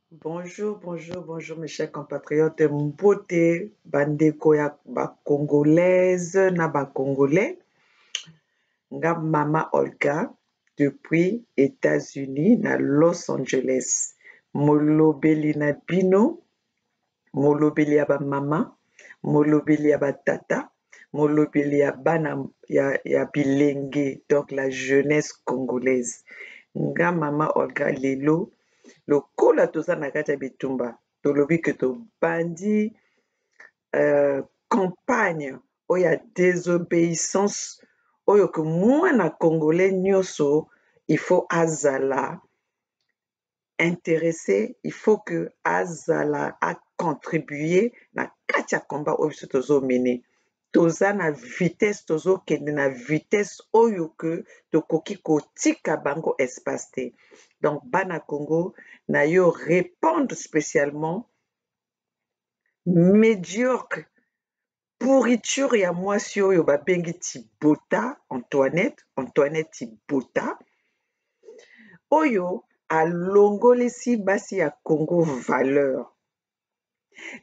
Bonjour, bonjour, bonjour mes chers compatriotes. Mbote, bandeko ya ba-congolaise na ba-congolais. Nga Mama Olga depuis États-Unis na Los Angeles. Molobeli na bino, molobeli ya ba mama, molobeli ya ba tata, molobeli ya bana ya bilenge, donc la jeunesse congolaise. Nga Mama Olga lelo lokola toza na kati ya bitumba tolobi ke tobandi campagne oyo ya désobéissance oyo ke mwana congolais nyonso il faut azala intéressé, il faut que azala acontribue na kati ya combat oyo biso tozomene. Toza na vitesse, tozokende na vitesse oyo ke tokoki kotika bango espace te. Donc bana Congo na yo répondre spécialement médiocre pourriture ya mwasi oyo babengi Tibota Antoinette Tibota oyo alongolisi basi ya Congo valeur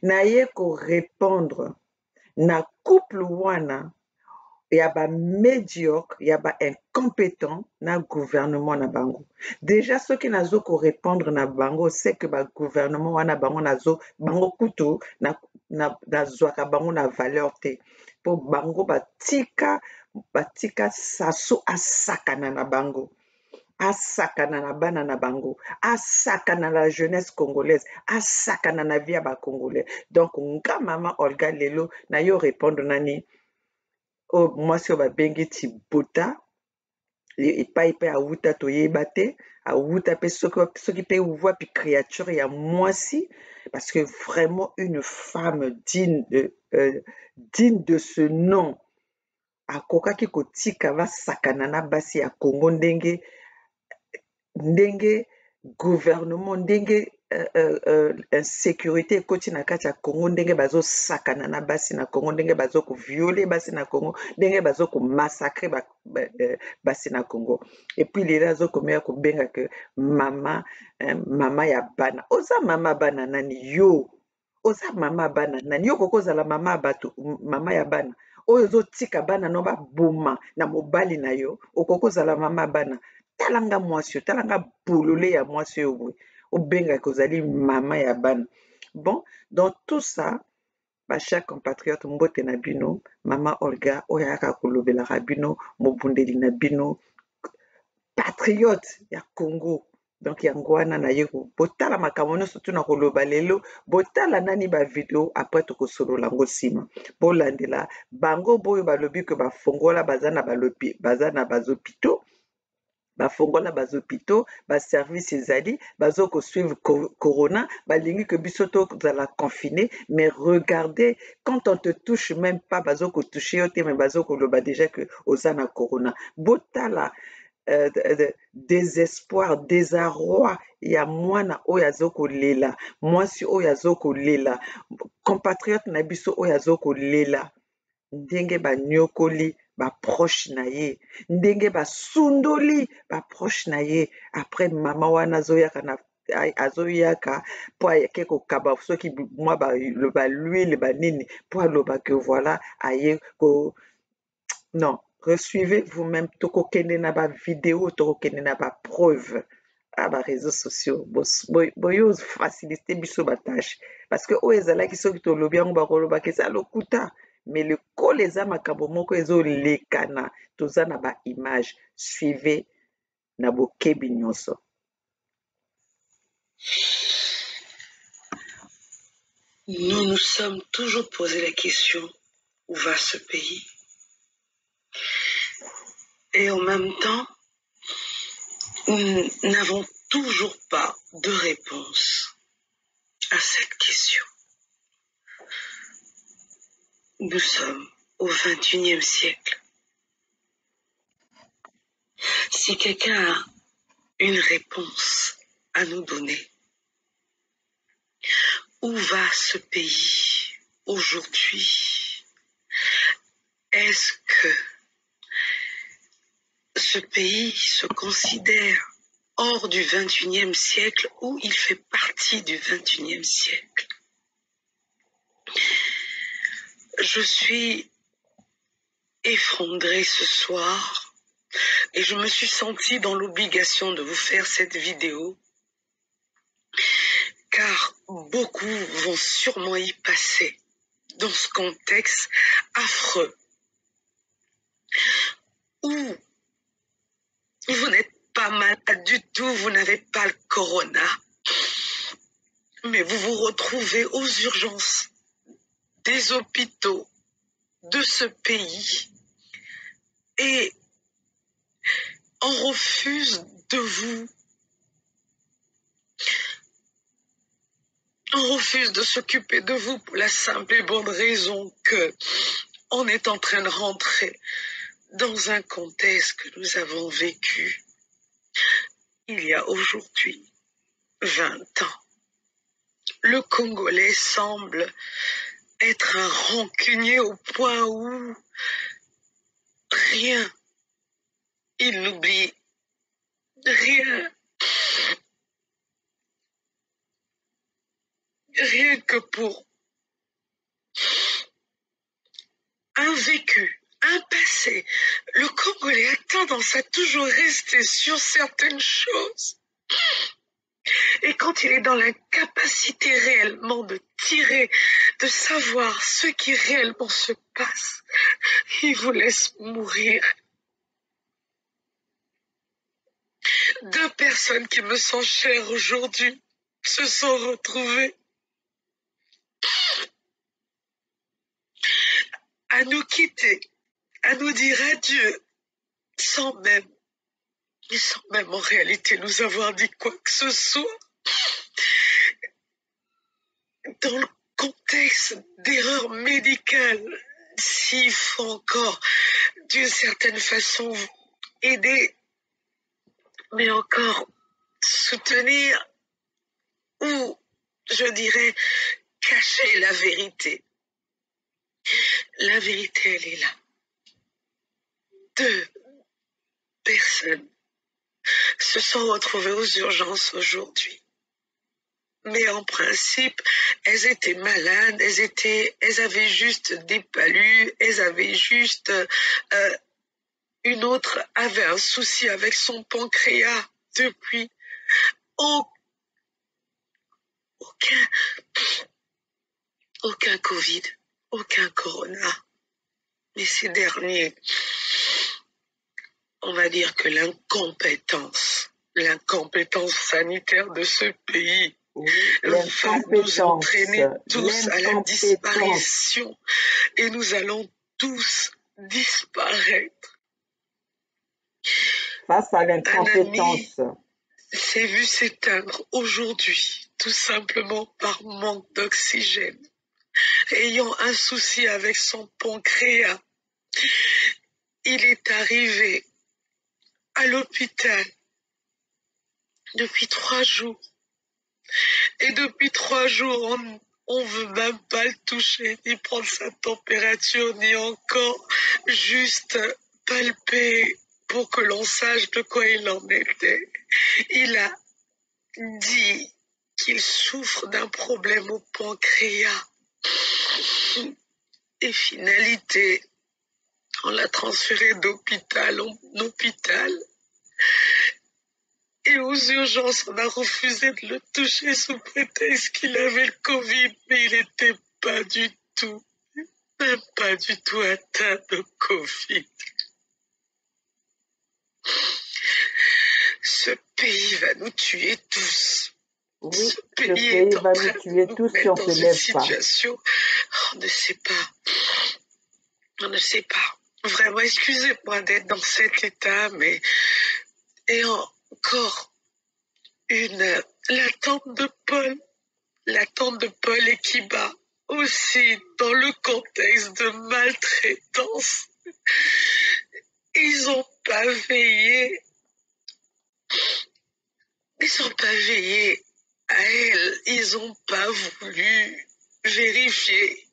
na ye korépondre na couple wana ya bamédiocre ya baincompétent na gouvernement na bango. Déjà soki nazo korépondre na bango c'est que bagouvernement wana bango bango kutu nazwaka bango na valeur te mpo bango batika saso asakana na bango, asakana na bana na bango, asakana na jeunesse congolaise, asakana na vie ya bacongolais. Donc nga Mama Olga lelo na yo répondre nani oyo mwasi oyo babengi Tibota epai mpe awuta toyeba te, awuta mpe soki mpe wapi créature ya mwasi, parce que vraiment une femme digne de ce nom akokaki kotika basakana na basi ya Congo ndenge gouvernement ndenge insécurité ekoti na kati ya Congo, ndenge bazosakana na basi na Congo, ndenge bazokoviole basi na Congo, ndenge bazokomassacre basi na Congo. Et puis lelo azokomeka kobenga ke mama ya bana. Oza mama bana nani yo? Oza mama bana nani yo? Kokozala mama bato, mama ya bana oyo ozotika bana no baboma na mobali na yo, okokozala mama bana. Talanga mwasi, talanga bolole ya mwasi oyo boye obengaka ozali mama ya bana. Bon, dans tout ça bachers compatriotes, mbote na bino Mama Olga oyo ayaka kolobelaka bino, mobundeli na bino, patriote ya Congo. Donc yango wana na ye botala makambo nyonso tuna koloba lelo, botala nani bavideo après tokosolola yango nsima bolandela bango boyo balobi ke bafongola baza na bazopito, bafongola bazopito, baservice ezali bazokosuivre corona, balingi ke biso tozala confiné, mais regardez quand on te touche même pas bazokotouche yo te, mais bazokoloba déjà que oza na corona. Botala désespoir, désarroi ya mwana oyo azokolela, mwasi oyo azokolela, compatriote na biso oyo azokolela, ndenge banyokoli baproche na ye, ndenge basundoli baproche na ye. Après mama wana azoyaka mpo ayeke kokaba soki mwa baluile banini mpo aloba ke voilà aye ko non. Resuivez vous-même, tokokende na ba vidéo, tokokende na ba preuve à ba réseaux sociaux. Boyo facilité biso ba tâche parce que oyo ezalaki soki tolobi yango bakolobaka eza lokuta, mais le kol eza makambo moko ezolekana, toza na ba image. Suivez na bokebi nyonso. Nous nous sommes toujours posé la question, où va ce pays? Et en même temps, nous n'avons toujours pas de réponse à cette question. Nous sommes au XXIe siècle. Si quelqu'un a une réponse à nous donner, où va ce pays aujourd'hui? Est-ce que ce pays se considère hors du XXIe siècle ou il fait partie du XXIe siècle. Je suis effondrée ce soir et je me suis sentie dans l'obligation de vous faire cette vidéo car beaucoup vont sûrement y passer dans ce contexte affreux où vous n'êtes pas malade du tout, vous n'avez pas le corona, mais vous vous retrouvez aux urgences des hôpitaux de ce pays et on refuse de vous, on refuse de s'occuper de vous pour la simple et bonne raison que on est en train de rentrer dans un contexte que nous avons vécu il y a aujourd'hui 20 ans. Le Congolais semble être un rancunier au point où rien, il n'oublie rien, rien que pour un vécu, un passé. Le Congolais a tendance à toujours rester sur certaines choses. Et quand il est dans l'incapacité réellement de tirer, de savoir ce qui réellement se passe, il vous laisse mourir. 2 personnes qui me sont chères aujourd'hui se sont retrouvées à nous quitter, à nous dire adieu, sans même en réalité nous avoir dit quoi que ce soit. Dans le contexte d'erreur médicale, s'il faut encore d'une certaine façon aider, mais encore soutenir ou, je dirais, cacher la vérité. La vérité, elle est là. 2 personnes se sont retrouvées aux urgences aujourd'hui. Mais en principe, elles étaient malades, elles avaient juste des palus, elles avaient juste, une autre avait un souci avec son pancréas depuis. Aucun Covid, aucun corona. Mais ces derniers, on va dire que l'incompétence sanitaire de ce pays va nous entraîner tous à la disparition et nous allons tous disparaître. Face à l'incompétence. S'est vu s'éteindre aujourd'hui, tout simplement par manque d'oxygène, ayant un souci avec son pancréas. Il est arrivé à l'hôpital depuis 3 jours. Et depuis 3 jours, on veut même pas le toucher, ni prendre sa température, ni encore juste palper pour que l'on sache de quoi il en était. Il a dit qu'il souffre d'un problème au pancréas. Et finalité, on l'a transféré d'hôpital en hôpital. Et aux urgences, on a refusé de le toucher sous prétexte qu'il avait le Covid, mais il n'était pas du tout, même pas du tout atteint de Covid. Ce pays va nous tuer tous. Oui, ce pays va nous tuer tous si on ne se lève pas. On ne sait pas. On ne sait pas. Vraiment, excusez-moi d'être dans cet état, mais et encore la tante de Paul et Kiba aussi dans le contexte de maltraitance. Ils n'ont pas veillé à elle. Ils n'ont pas voulu vérifier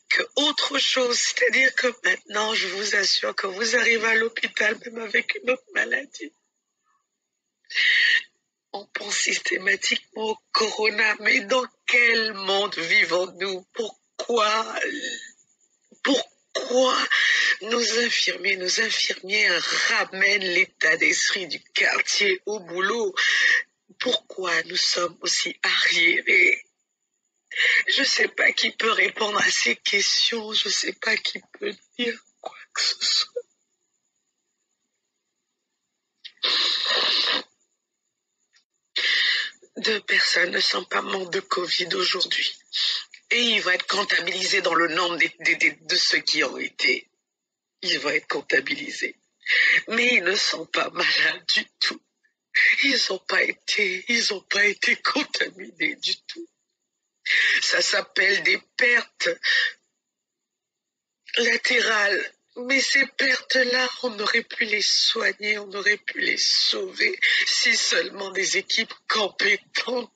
que autre chose, c'est-à-dire que maintenant, je vous assure que vous arrivez à l'hôpital même avec une autre maladie. On pense systématiquement au corona, mais dans quel monde vivons-nous? Pourquoi nos infirmières ramènent l'état d'esprit du quartier au boulot? Pourquoi nous sommes aussi arriérés? Je ne sais pas qui peut répondre à ces questions, je ne sais pas qui peut dire quoi que ce soit. Deux personnes ne sont pas mortes de Covid aujourd'hui. Et il va être comptabilisé dans le nombre de ceux qui ont été. Il va être comptabilisé. Mais ils ne sont pas malades du tout. Ils n'ont pas été contaminés du tout. Ça s'appelle des pertes latérales. Mais ces pertes-là, on aurait pu les soigner, on aurait pu les sauver si seulement des équipes compétentes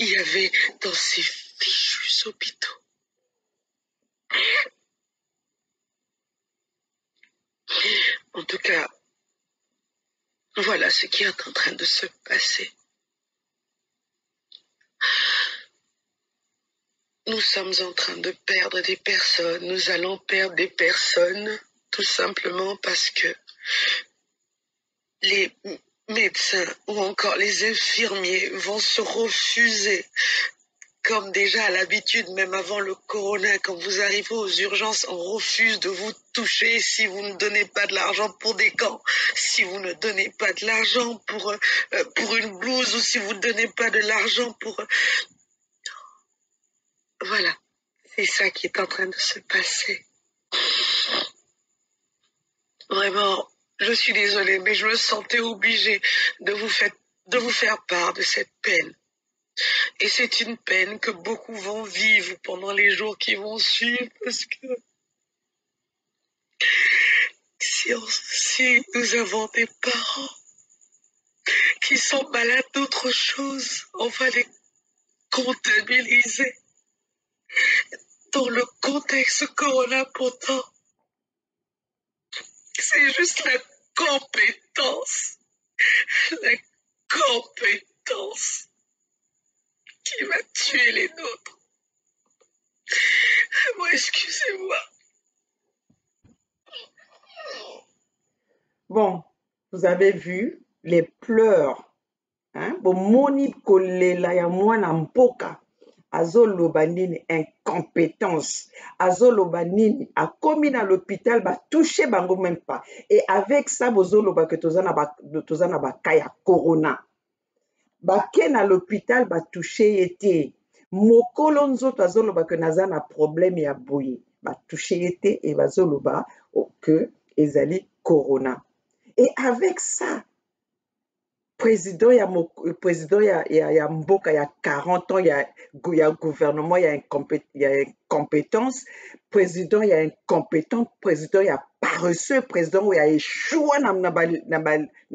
il y avait dans ces fichus hôpitaux. En tout cas, voilà ce qui est en train de se passer. Nous sommes en train de perdre des personnes, nous allons perdre des personnes tout simplement parce que les médecins ou encore les infirmiers vont se refuser, comme déjà à l'habitude, même avant le corona, quand vous arrivez aux urgences, on refuse de vous toucher si vous ne donnez pas de l'argent pour des camps, si vous ne donnez pas de l'argent pour une blouse ou si vous ne donnez pas de l'argent pour... Voilà, c'est ça qui est en train de se passer. Vraiment, je suis désolée, mais je me sentais obligée de vous faire part de cette peine. Et c'est une peine que beaucoup vont vivre pendant les jours qui vont suivre, parce que si nous avons des parents qui sont malades d'autre chose, on va les comptabiliser dans le contexte corona. Pourtant, c'est juste la compétence qui va tuer les nôtres. Moi, excusez-moi. Bon, vous avez vu les pleurs. Bomoni kolela ya mwana mboka azoloba nini incompétence, azoloba nini akomi na l'hôpital batouche bango même pas, et avec ça bozoloba ke toza na baka ya corona, bake na l'hôpital batouche ye te, mokolo nzoto azoloba ke naza na problème ya boye batouche ye te, et bazoloba ke ezali corona. Et avec ça, président ya mboka ya 40 ans ya gouvernement ya incompétence, président ya incompétent, président ya paresseux, président oyo ya échoua na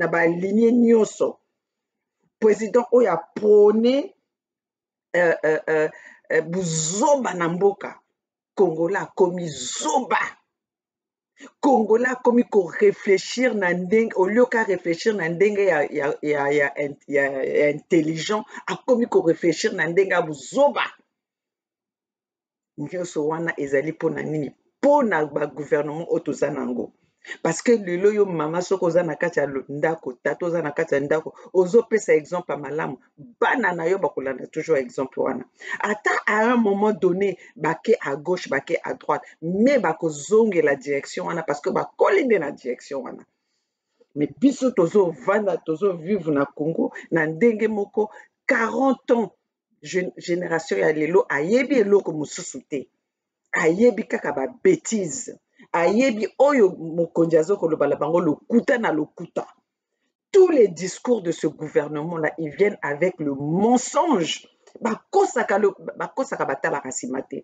balinie nyonso, président oyo aprôné buzoba na mboka. Congolais akomi zoba, Congolais akomi korefléchir na ndenge, au lieu ka réfléchir na ndenge ya intelligent, akomi korefléchir na ndenge ya buzoba. Nyonso wana ezali mpona nini? Mpona bagouvernement oyo toza nango. Parce que lelo yo mama soki oza na kati ya ndako, tata oza na kati ya ndako, ozopesa exemple ya malamu, bana na yo bakolanda toujours exemple wana. Ata à un moment donné bake à gauche, bake à droite, mais bakozongela direction wana parce que bakoli nde na direction wana. Mais biso tozovanda, tozovivre na Congo na ndenge moko 40 ans. Génération ya lelo ayebi eloko mosusu te, ayebi kaka babétise, ayebi oyo mokonzi azokoloba na bango lokuta na lokuta. Tous les discours de ce gouvernement-là, ils viennent avec le mensonge. Bakosaka batalaka nsima te,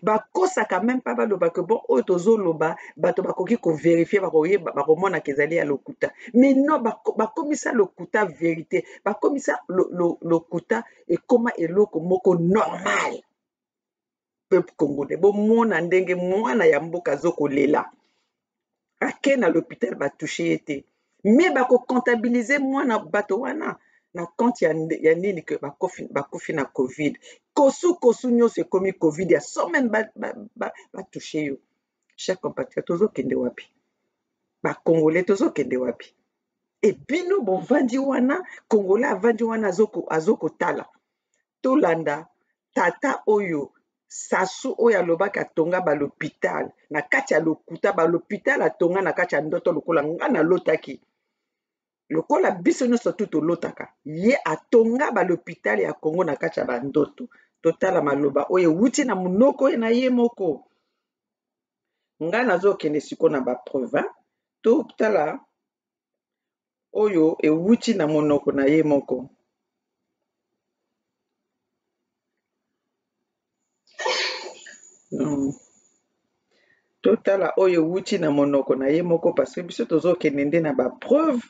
bakosaka même pas baloba ke bon oyo tozoloba bato bakoki kovérifie, bakomonaka ezali ya lokuta. Mais non, bakomisa lokuta vérité, bakomisa lokuta ekoma eloko moko normal. Peuple congolais bomona ndenge mwana ya mboka azokolela, ake na l'hôpital batouche ye te, mais bakocontabilize mwana bato wana na compte ya nini ke bakufi na covid kosu nyonso ekomi covid ya so même batouche yo. Chers compatriotes, tozokende wapi? Bakongolais tozokende wapi? E bino bovandi wana, Congolais avandi wana azokotala tolanda tata oyo Sassou oyo alobaki atonga l'hôpital na kati ya lokuta l'hôpital atonga na kati ya ndoto lokola nga nalotaki lokola biso nyonso tu tolotaka ye atonga l'hôpital ya Congo na kati ya bandoto. Totala maloba oyo wuti na munoko na ye moko. Nga nazokende siko na bapreuve totala oyo ewuti na monoko na ye moko. Totala oyo wuti na monoko na ye moko parce que biso tozokende nde na bapreuve.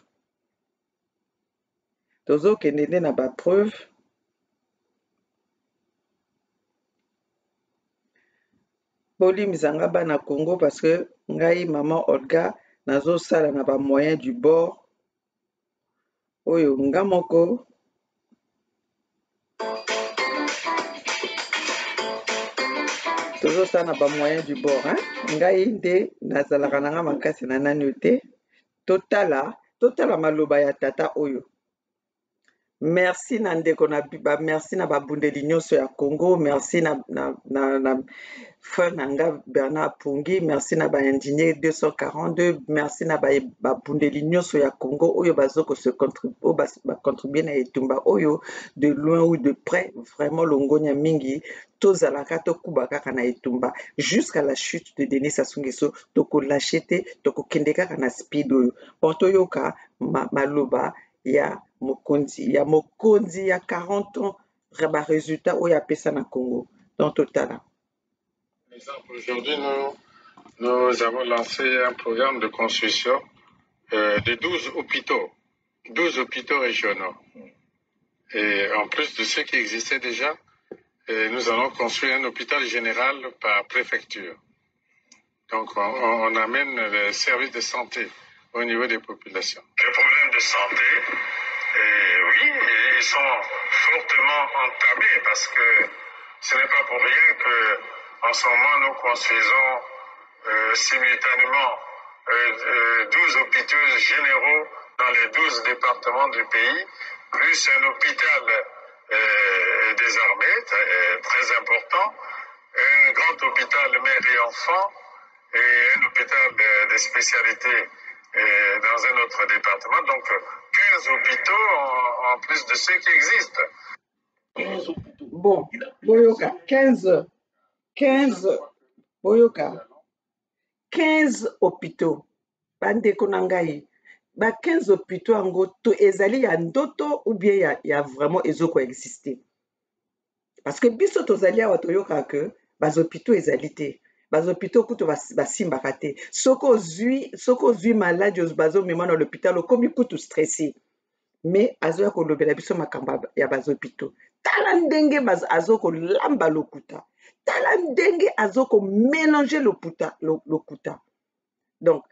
Tozokende nde na bapreuve. Bolimizanga bana Congo parce que ngai maman Olga nazosala na ba moyen du bord oyo nga moko tozosala na ba moyen du bord ngai nde nazalaka nanga makasi na nani te. Totala maloba ya tata oyo. Merci na ndeko na merci na babundeli nyonso ya Congo, merci na frère nanga Bernard Pungi, merci na ba ingénieur 242, merci na babundeli nyonso ya Congo oyo bazoko se contribuer na etumba oyo de loin ou de près. Vraiment longonya mingi tozalaka tokuba kaka na etumba jusqu'à la chute de Denis Sassou Nguesso tokolâche te tokokende kaka na speed oyo po toyoka maloba ya mokonzi ya 40 ans ba résultat oyo apesa na Congo. Donc total. Aujourd'hui, nous avons lancé un programme de construction de 12 hôpitaux régionaux. Et en plus de ceux qui existaient déjà, nous allons construire un hôpital général par préfecture. Donc on amène les services de santé au niveau des populations. Les problèmes de santé, oui, ils sont fortement entamés parce que ce n'est pas pour rien qu'en ce moment nous construisons simultanément 12 hôpitaux généraux dans les 12 départements du pays, plus un hôpital des armées très important, un grand hôpital mère et enfants et un hôpital de spécialité dans un autre département. Donc 15 hôpitaux en plus de ceux qui existent. Bon, Boyoka, 15 Boyoka, 15 hôpitaux. Bandeko nangai. Ba 15 hôpitaux ango to ezali ya ndoto ou bien ya vraiment ezoko exister. Parce que biso tozali awa toyoka que bas hôpitaux ezali te. Bas hôpitaux kuto basimbaka te. Soko zui malade bazo mema na l'hôpital okomi kutu stressé. Mais azoya kolobela biso makamba ya bas hôpitaux. Tala ndenge azoko lamba lokuta. Tala ndenge azoko mélanger lokuta. Donc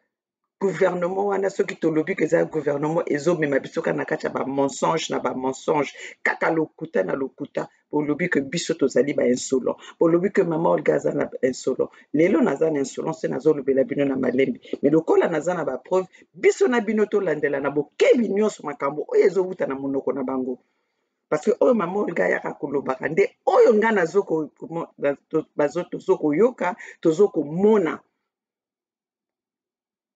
gouvernement wana soki tolobi que ça gouvernement ezomema biso kana kati ba mensonge na ba mensonge kaka lokuta na lokuta bolobi que biso tozali ba insolent bolobi que maman Olga na insolent lelo naza na insolence nazolobela bino na malembi mais lokola naza na ba preuve biso na bino tolandela na bokebi nyonso makambo oyo ezowuta na monoko na bango. Parce que oyo maman Olga yaka kolobaka nde oyo nga nazoko tozoko yoka tozoko mona.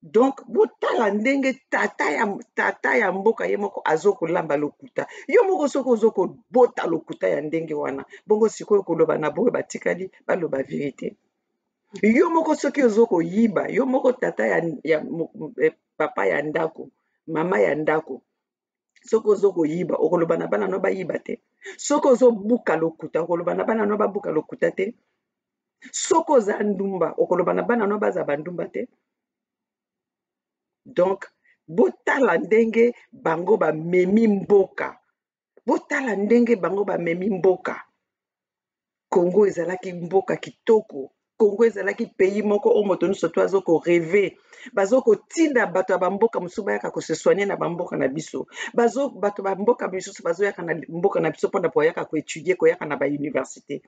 Donc botala ndenge tata ya mboka ye moko azoko lamba lokuta yo moko soko ozoko bota lokuta ya ndenge wana bongo sikoyo koloba na boye batikali baloba vérité. Yo moko soki ozoko yiba yo moko tata ya papa ya ndako mama ya ndako soko ozoko yiba okoloba na bana no bayiba te. Soko ozobuka lokuta okoloba na bana no babuka lokuta te. Soko oza ndumba okoloba na bana no baza bandumba te. Donc botala ndenge bango ba memi mboka. Botala ndenge bango ba memi mboka. Congo ezalaki mboka kitoko. Congo ezalaki pays moko o moto nyonso to azoko rêver bazokotinda bato ya bamboka mosusu bayaka kosesoigne na bamboka na biso bato bamboka misusu bazoyaka na mboka na biso mpona koyaka koétudie koyaka na bauniversité.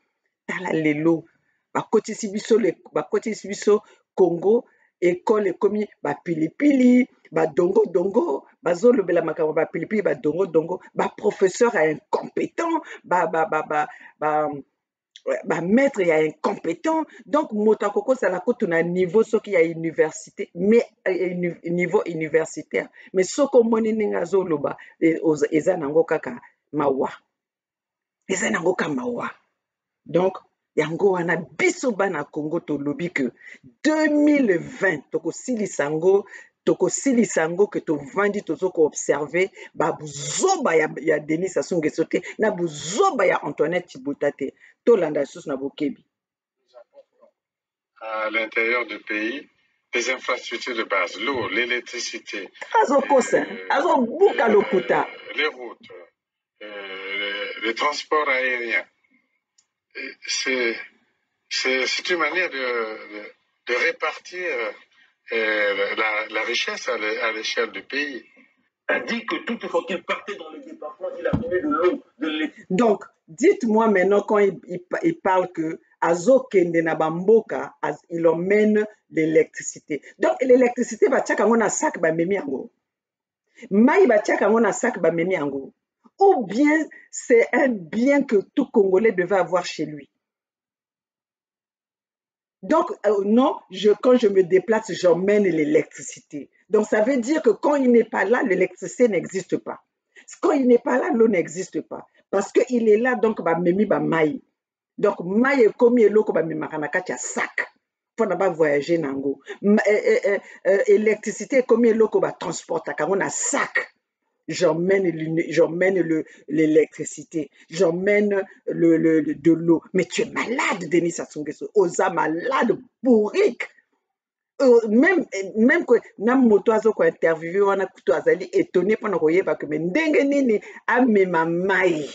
Tala lelo bakotisi biso Congo école ekomi bapilipili badongodongo bazolobela makambo bapilipili badongodongo baprofesseur ya incompétent maître ya incompétent. Donc moto akokozala kutu na niveau soki ya université mais niveau universitaire mais soki omoni ndenge azoloba eza nango kaka mawa eza nango kaka mawa. Donc yango wana biso bana Congo tolobi que 2020 tokosilisa ngo ke tovandi tozokoobserve babuzoba ya Denis Sassou Nguesso te na buzoba ya Antoinette Tshibouta te tolanda lisusu na bokebi. À l'intérieur du pays, les infrastructures de base, l'eau, l'électricité, les routes, le transport aérien. C'est une manière de répartir la richesse à l'échelle du pays. A dit que tout faut qu'il partait dans le département, il a donné de l'eau. Donc, dites-moi maintenant quand il parle que azokende na bamboka, il emmène l'électricité. Donc, l'électricité va tchaka ngona sac ba memi yango. Mai ba tchaka ngona sac ba memi yango. Ou bien c'est un bien que tout Congolais devait avoir chez lui. Donc, non, quand je me déplace, j'emmène l'électricité. Donc, ça veut dire que quand il n'est pas là, l'électricité n'existe pas. Quand il n'est pas là, l'eau n'existe pas. Parce qu'il est là, donc, bah, memi, bah, maï. Donc, maï est comme l'eau, bah, memakanaka, tu as sac. Pour ne pas voyager, nango. Électricité est comme l'eau, bah, transporte, on a sac. J'emmène l'électricité, j'emmène de l'eau. Mais tu es malade, Denis Sassou Nguesso. Oza malade, bourrique. Même que nam moto azo ko interview wana kuto azali étonné pendant koyeba que ndenge nini amema mai.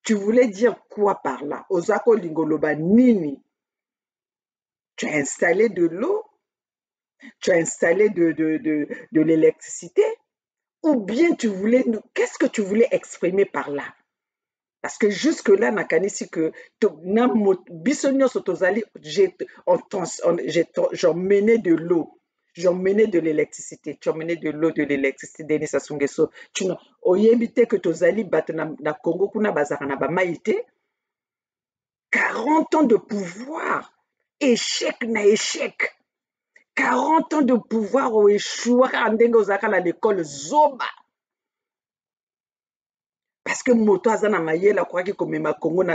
Tu voulais dire quoi par là? Oza ko lingoloba nini? Tu as installé de l'eau? Tu as installé de l'électricité? Ou bien tu voulais, qu'est-ce que tu voulais exprimer par là? Parce que jusque-là, nakanisi que j'emmenais de l'eau, j'emmenais de l'électricité, tu emmenais de l'eau, de l'électricité, Denis Sassou Nguesso. Tu n'as évité que tozali bat na Congo kuna bazaka na ba maïté. 40 ans de pouvoir, échec na échec. 40 ans de pouvoir au échoué à l'école Zoba. Parce que moto azana mayela kwa ki komema Congo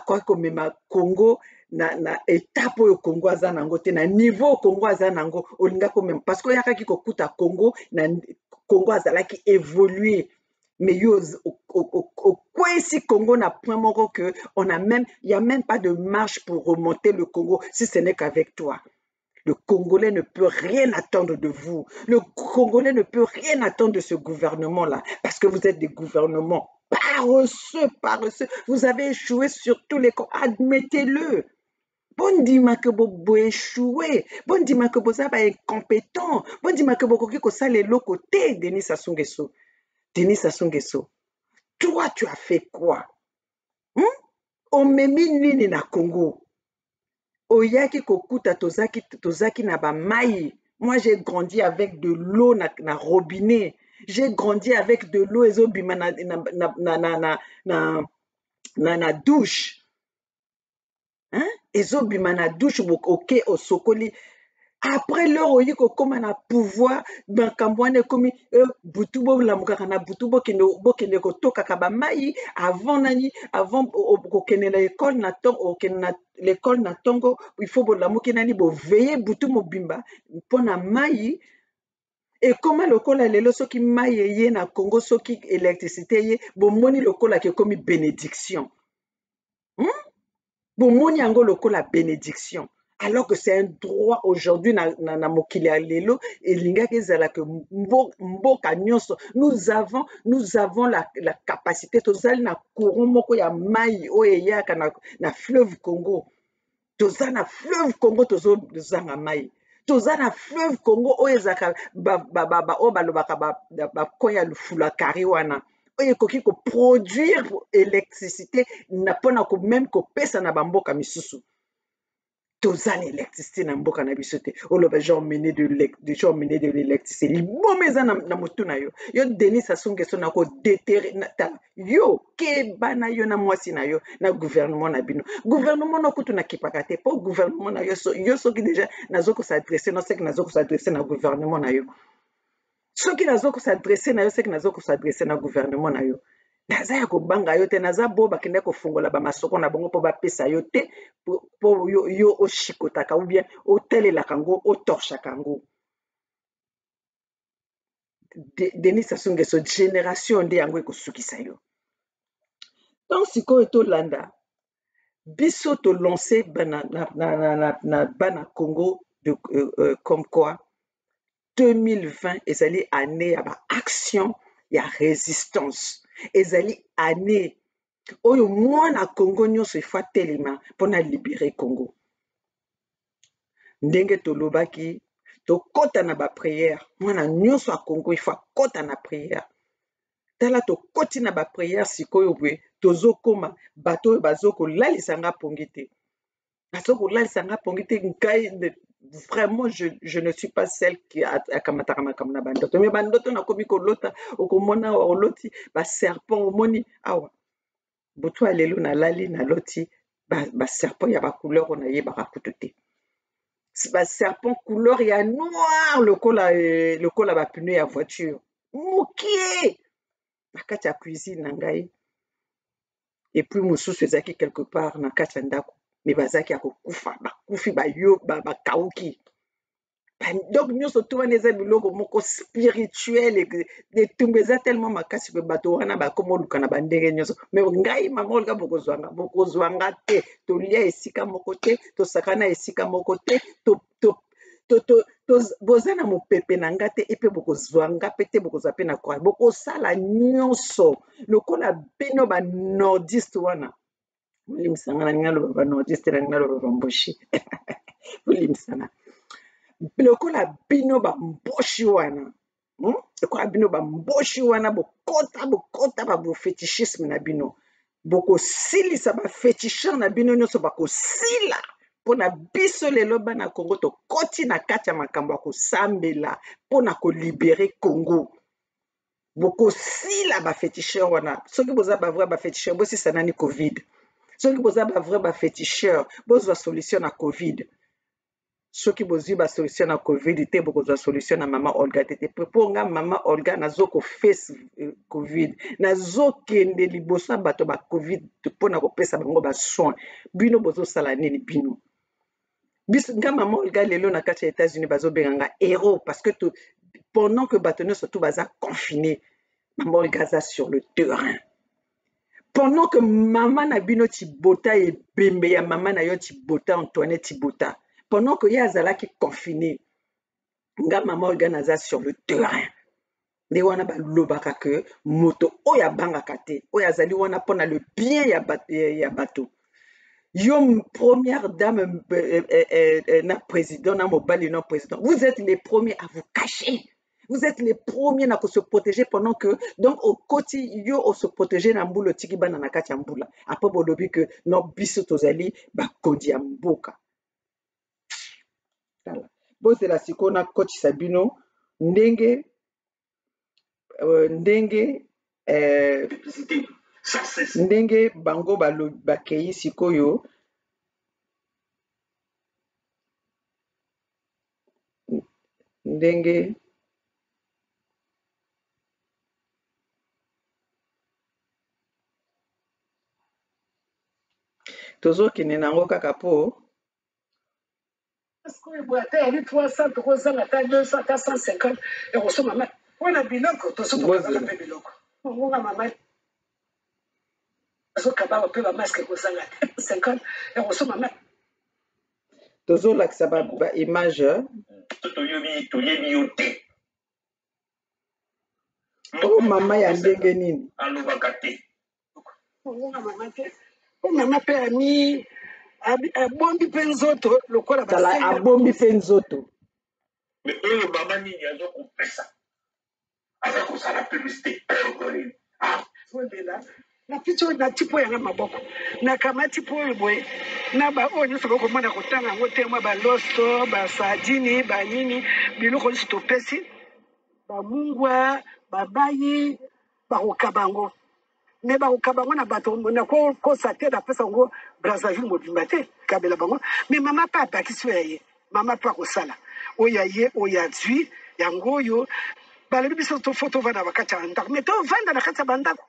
kwa komema Congo na étape au Congo azana ngo te na niveau Congo azana ngo olinga komema parce que yaka ki kokuta Congo na Congo azala ki évoluer. Mais yo quoi ici Congo na point moko que il y a même pas de marche pour remonter le Congo si ce n'est qu'avec toi. Le Congolais ne peut rien attendre de vous. Le Congolais ne peut rien attendre de ce gouvernement-là parce que vous êtes des gouvernements paresseux. Vous avez échoué sur tous les camps. Admettez-le. Bon dima que vous échoué. Bon dima que vous avez incompétent. Bon dima que vous avez les côté Denis Sassou Nguesso. Denis Sassou Nguesso. Toi, tu as fait quoi? Omemi nini na Congo? Oyaki kokuta tozaki na ba mai. Moi j'ai grandi avec de l'eau na robinet. J'ai grandi avec de l'eau ezobima na douche. Hein? Ezobima na douche ok osokoli. Après leur oyiko koma na pouvoir bankambwane komi butubo la mukaka na butubo kende kotoka kaba mai avant kokene na école na tongo l'école na tongo il faut bolamuki nani bo veiller butu mobimba pona mai et comment lokola lelo soki mai ye na Congo soki électricité ye bomoni lokola ke komi bénédiction bomoni yango lokola bénédiction. alors que c'est un droit aujourd'hui na mokili ya lelo elingaki ezalaka mboka nyonso. Nous avons la capacité tozali na courant moko ya mai oyo eyaka na fleuve Congo. Toza na fleuve Congo tozanga mai. Toza na fleuve Congo oyo ezalaka oyo balobaka bakoin ya lufula kari wana oyo ekoki koproduire électricité mpona même kopesa na bamboka misusu. Toza na électricité na mboka na biso te oloba genre mener de l'électricité liboma eza na motu na yo Denis Sassou Nguesso na kodetere yo keba na yo na mwasi na yo na gouvernement na bino gouvernement na kutu na kipaka te po gouvernement na yo soki déjà nazo ko s'adresser no seki nazo ko s'adresser na gouvernement na yo soki nazo ko s'adresser na yo seki nazo ko s'adresser na gouvernement na yo naza ya kobanga yo te naza bo bakende kofungola bamasoko na bango mpo bapesa yo te po yo oshikotaka ou bien otelelaka yango otorchaka yango. Denis Sassou Nguesso génération nde yango ekosukisa yo. Donc sikoyo tolanda biso tolance na bana Congo comme quoi 2020 ezali année ya baaction ya résistance ezali année oyo mwana Congo nyonso ifa telema mpona libérer Congo. Ndenge tolobaki tokota na baprière mwana nyonso ya Congo ifa kota na prière. Tala tokoti na baprière sikoyo bwe tozokoma bato oyo bazokolalisa nga pongi te. Bazokolalisa nga pongi te ngai vraiment je ne suis pas celle qui akamataka makambo na bandoto mais bandoto nakomi kolota okomona awa oloti baserpent omoni awa butu ya lelo nalali naloti baserpent ya bacouleur oyo nayebaka kutu te baserpent couleur ya noir lokola bapneu ya voiture mokie na kati ya cuisine na ngai epuis mosusu ezalaki quelque part na kati ya ndako me bazalaki ya kokufa bakufi bakauki donc nyonso to wana eza biloko moko spirituel etumbu eza tellement makasi pe bato wana bakoma oluka na bandenge nyonso me ngai mama olika bokozwanga te tolia esika moko te tosakana esika moko te boza na mopepe na nga te epe bokozwanga pe te bokozwa pe na courage bokosala nyonso lokola bino banordiste wana bolimisanga na ninga loba banordiste na ninga loba bamboshi bolimisanga lokola bino bamboshi wana lokola bino bamboshi wana bokota babofetichisme na bino bokosilisa bafetichere na bino nyonso bakosila mpona biso lelo bana Congo tokoti na kati ya makambo ya kosambela mpona kolibere Congo bokosila bafetichere wana soki boza bavrai bafetichere bosisa nani covid soki boza bavrai bafetichere bozwa solution na covid soki bozwi basolution na covid te bokozwa solution na mama Olga te mpo nga mama Olga nazokofese covid nazokende liboso ya bato ba covid mpona kopesa bango basoin bino bozosala nini bino biso nga mama Olga lelo na kati ya États-Unis bazobenga nga héros parce que pendant que bato nyonso to baza confiné mama Olga aza sur le terrain pendant que mama na bino Tibota ebembe ya mama na yo Tibota Antoinette Tibota pendant que ye azalaki confiné nga mama Olga naza sur le terrain nde wana balobaka ke moto oyo abangaka te oyo azali wana mpona le bien ya bato yo première dame na président na mobali na président vous êtes les premiers à vous cacher vous êtes les premiers à se protéger pendant que donc au koti yo o se protéger na mbula tiki bana na kati ya mbula après bolobi que no biso tozali bakodi ya mboka bozela sikoyo nakotisa bino ndenge ndenge bango bakei sikoyo ndenge tozokende nango kaka po ali 300 tokozanga ata 200 ata 150 ekosoma mama wana biloko tosotokozanga mpe biloko ongonga mama azokaba mpe bamaske ekozanga 50 ekosoma mama tozolakisa ba image toyebi yo te o mama ya ndenge nini alobaka te mama mpe ami abombi mpe nzoto lokola tala abombi mpe nzoto me oyo mama nini azokopesa aza kosala publicité pergolini fondela na picha oyo nati mpo yanga maboko nakamati mpo oyo boye na baoyo nyonso bakomona kotanga yango te mwa baloso basadini banini biloko nyonso topesi bamungwa babayi bakokaba yango me bakokaba yango na bato nakokosa te napesa yango Brazzaville mobimba te kabela bango me mama mpe abakisi oyo ya ye mama mpe akosala oyo ya ye oyo azwi yango oyo balobi biso tofo tovanda bakati ya bandako me tovanda na kati ya bandako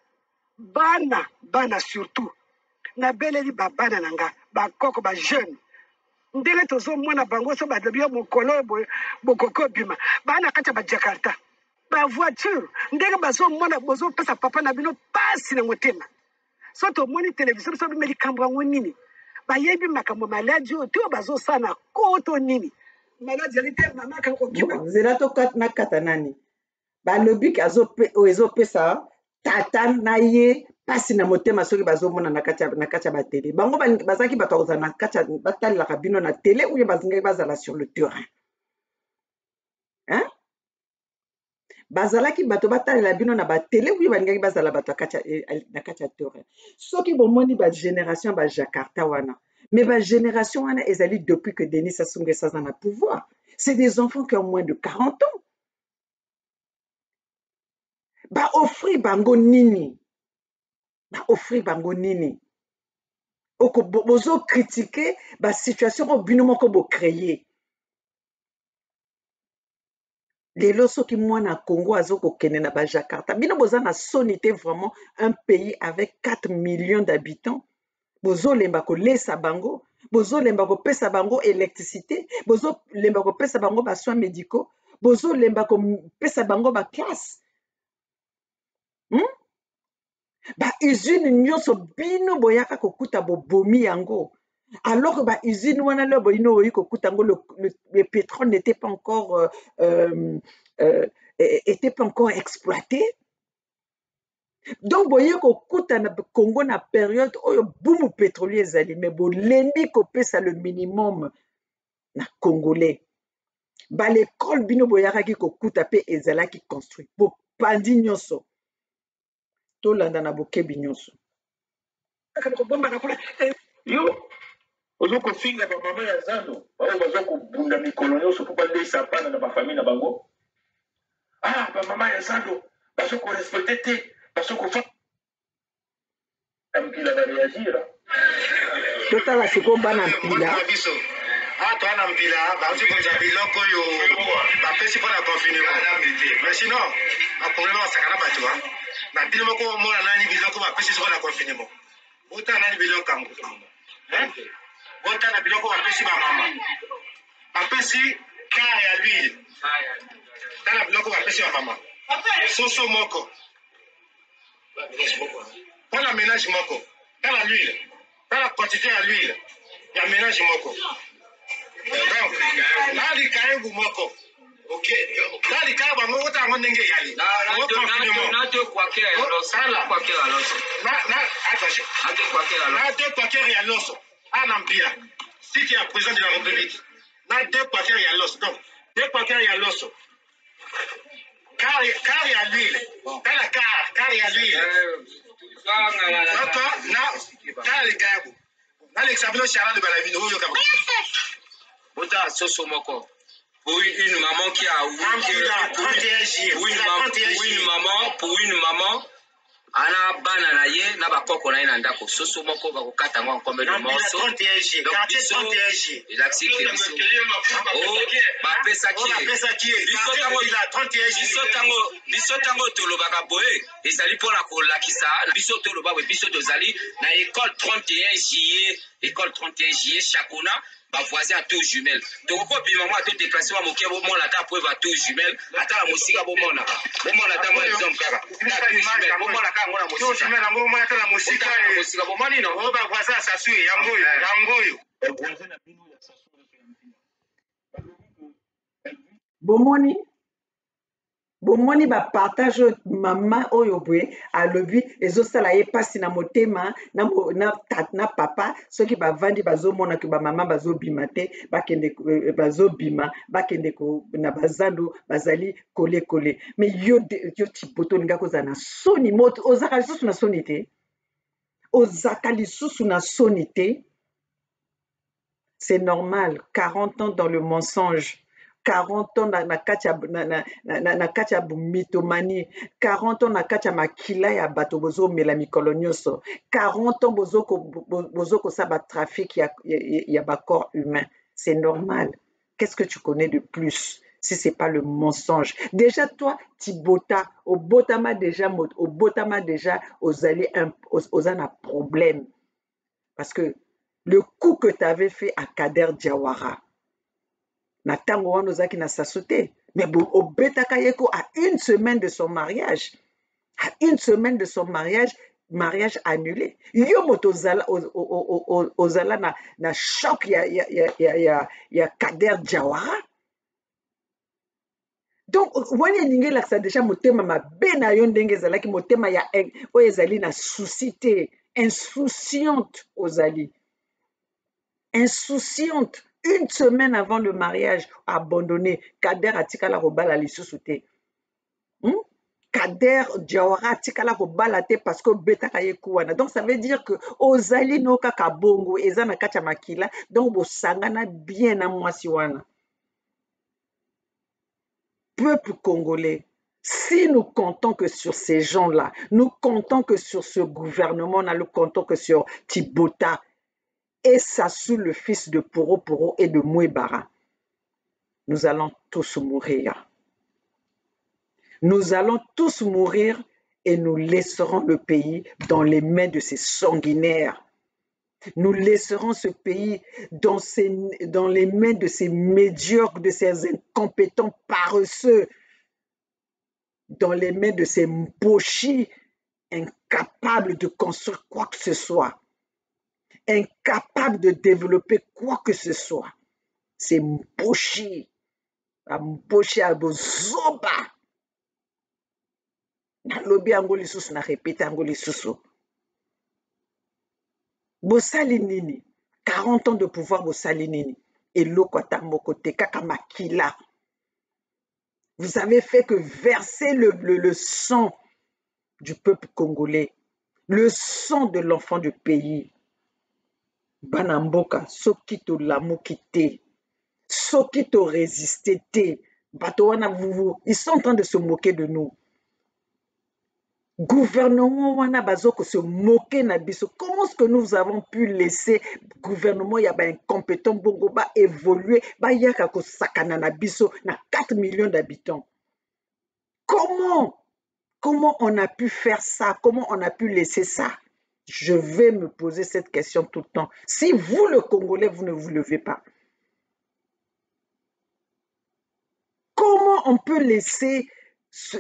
bana surtout nabeleli babana na nga bakoko bajeune ndenge tozomona bango so balobi yo mokolo bokoki obima baa na kati ya bajakarta bavoiture ndenge bazomona bozopesa papa na bino pasi na motema so tomoni televizio biso bimeli kambo yango nini bayebi makambo maladi oyo te oyo bazosala koto nini maladi ali te mama akakokima nzela nakata nani balobi oyo ezopesa tata na ye pasi na motema soki bazomona na kati ya batele bango bazalaki bato akozala na kati batalelaka bino na tele oyo bazingaki bazala sur le terrain bazalaki bato batalela bino na batele oyo balingaki bazala bato na kati ya terrain soki bomoni bagénération bajakarta wana mais bagénération wana ezali depuis que Denis Sassou Nguesso aza na pouvoir c'est des enfants qui ont moins de 40 ans baofri bango nini bozokritike basituation oyo bino moko bocreye lelo soki mwana Congo azokokende na bajakarta bino boza na soni te vraiment un pays avec 4 millions d'habitants bozolemba kolesa bango bozolemba kopesa bango électricité bozolemba kopesa bango basoins médicaux bozolemba kopesa bango baklasse bausine nyonso bino boyaka kokuta bobomi yango alors que bausine wana lelo boyino oyi kokuta yango le pétrole n'était pas encore exploité donc boye kokuta na Congo na période oyo bumu pétrolier ezali mais bolembi kopesa le minimum na congolais balekole bino boyakaki kokuta mpe ezalaki construit bopandi nyonso tolanda na bokebi nyonso yo ozokofinga bamama ya zando oyo bazokobunda mikolo nyonso mpo balesa bana na bafamille na bango bamama ya zando bazokorespecte te bazokofa mpila bareagir totala sikoyo bana mpila twana mpila bauti kozwa biloko oyo bapesi mpo na confinement mais sinon baproblème basaka na bato na bino moko omona nani biloko bapesi mpo na confinement botala nani biloko yango botala biloko bapesi bamama bapesi kar ya l'huile tala biloko bapesi bamama soso moko tala ménage moko tala l'huile tala quantité ya l'huile ya ménage moko donc nali kayebu moko nali kaya bango ota yango ndenge eyali na deux quakere ya loso ana mpila siki ya président de la république na deux quakere ya loso donc deux quakere ya loso car ya l'huile tala car ya l'huile tala likayabu nalekisa bino charade balavino oyo kama Bota soso moko. Pour une maman qui a pour une maman ana bana na ye na bakoko na ye na ndako soso moko bakokata ngo nkombe de morceau donc biso elaxiki biso biso tango tolobaka boye ezali mpona kolakisa biso toloba boye biso tozali na école 31 juillet Chakona bavoisin à tout jumelle donc ko bima moi to déplacer wa mokia bo mona ta preuve à tout jumelle ata la musika bo mona ta mo exemple kaka bo mona ka ngona musika jumelle ngo mona ta la musika bo moni no ba voisin ça suit yango bomoni bapartage mama oyo boye alobi ezosala ye mpasi na motema na papa soki bavandi bazomona ke bamama bazobima te bazobima bakende na bazando bazali kolekole. Mais yo Tipoto olinga kozala na soni moto ozaka lisusu na soni te ozaka lisusu na soni te. C'est normal, 40 ans dans le mensonge, 40 ans na kati ya mitomanie, 40 ans na kati ya makila ya bato bozomela mikolo nyonso, 40 ans bozokosala trafic ya corps humain. C'est normal. Qu'est-ce que tu connais de plus si ce n'est pas le mensonge? Déjà, toi, Tibota, au botama déjà, ozali un problème. Parce que le coup que tu avais fait à Kader Diawara, na tango wana ozaki na sasote, mais obetaka yeko à une semaine de son mariage. À une semaine de son mariage annulé. Yo moto ozala na choc ya Kader Diawara. Donc, wani elingi lakisa déjà motema mabe na yo ndenge ezalaki motema ya oyo ezali na souci te, insouciante ozali. Insouciante, une semaine avant le mariage, abandonné. Kader atikala robala lisusu te. Kader Diawara atikala robala te parce que betaka yekuwana. Donc ça veut dire que ozali no kaka bongo eza na kati ya makila, donc bosangana bien na mwasi wana. Peuple congolais, si nous comptons que sur ces gens-là, nous comptons que sur ce gouvernement-là, nous comptons que sur Tibota, et Sassou, le fils de Poro et de Mouébara, nous allons tous mourir. Nous allons tous mourir et nous laisserons le pays dans les mains de ces sanguinaires. Nous laisserons ce pays dans les mains de ces médiocres, de ces incompétents paresseux, dans les mains de ces mpochis incapables de construire quoi que ce soit. Incapable de développer quoi que ce soit. C'est mpochi. Mpochi à bozoba. Na lobi yango lisusu na répéter yango lisusu. Bosali nini? 40 ans de pouvoir bosali nini? Eloko ata moko te kaka makila. Vous avez fait que verser le sang du peuple congolais, le sang de l'enfant du pays. Banamboka, soki to lamuki te, soki to résisté te, Batowana ils sont en train de se moquer de nous. Gouvernement wana bazoko se moquer na biso. Comment est-ce que nous avons pu laisser gouvernement ya ba incompétent bongo ba évoluer ba yaka ko sakana na biso na 4 millions d'habitants? Comment on a pu faire ça? Comment on a pu laisser ça? Je vais me poser cette question tout le temps. Si vous, le Congolais, vous ne vous levez pas, comment on peut laisser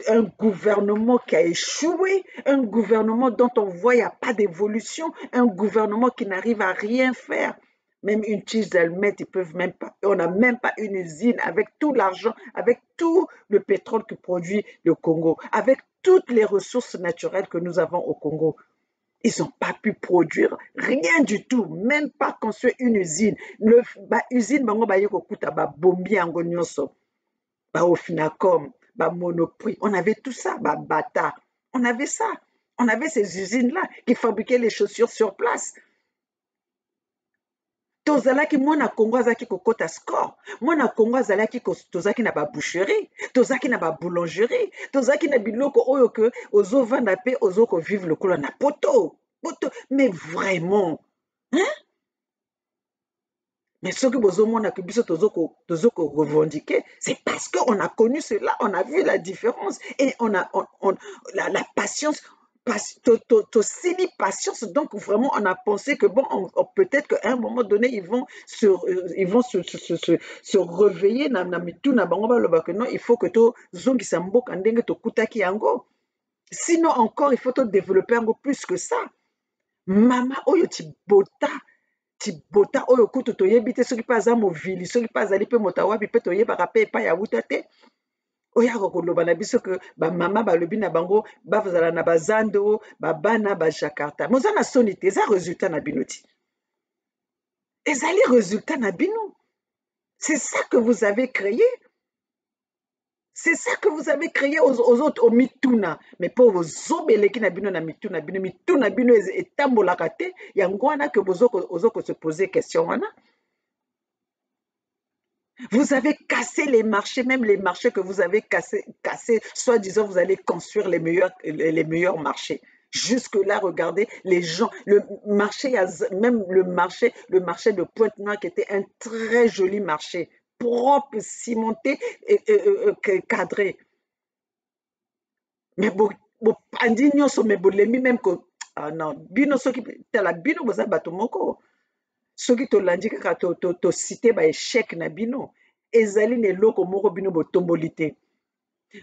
un gouvernement qui a échoué, un gouvernement dont on voit qu'il n'y a pas d'évolution, un gouvernement qui n'arrive à rien faire? Même une tige d'allumettes, ils peuvent même pas. On n'a même pas une usine avec tout l'argent, avec tout le pétrole que produit le Congo, avec toutes les ressources naturelles que nous avons au Congo. Ils n'ont pas pu produire rien du tout, même pas construire une usine. Usine, bombi ango nyonso, au Finacom, Monoprix, on avait tout ça, Bata, on avait ça. On avait ces usines-là qui fabriquaient les chaussures sur place. Tozalaki mwana Congo azaki kokota score, mwana Congo azalaki tozaki na ba boucherie, tozaki na ba boulangerie, tozaki na biloko oyo ke ozo vanda pe ozo ko vivre le kolo na poto. Mais vraiment, hein? Mais ce que bozo mona ke biso tozo ko revendiquer, c'est parce que on a connu cela, on a vu la différence et on a la patience. Patience, donc vraiment on a pensé que bon, peut-être qu'à un moment donné ils vont se réveiller non, il faut que to zongi sambok andenge to kutaki yango, sinon encore il faut to développer un peu plus que ça. Mama oyo Tibota tibota oyo kutu toyebi te soki mpe aza movili soki mpe azali mpe moto awapi mpe toyebaka mpe epai ya wuta te oyaka koloba na biso ke bamama balobi na bango bazala na bazando babana bajakarta moza na soni te eza résultat na bino ti ezali résultat na bino c'est ça que vous avez créé. C'est ça que vous avez créé aux autres, au mituna. Mais pour vos obéleki na bino na mituna bino etambolaka te yango wana que ozoko se poser question wana. Vous avez cassé les marchés, même les marchés que vous avez cassés, soi-disant vous allez construire les meilleurs marchés. Jusque-là, regardez, les gens, le marché de Pointe-Noire qui était un très joli marché, propre, cimenté et cadré. Mais bon, andignon so mais bolemi même que ah non, bino soki tala bino boza bato moko. Soki to landi kaka to cité ba échec na bino, ezali ne loko moko bino botomboli te.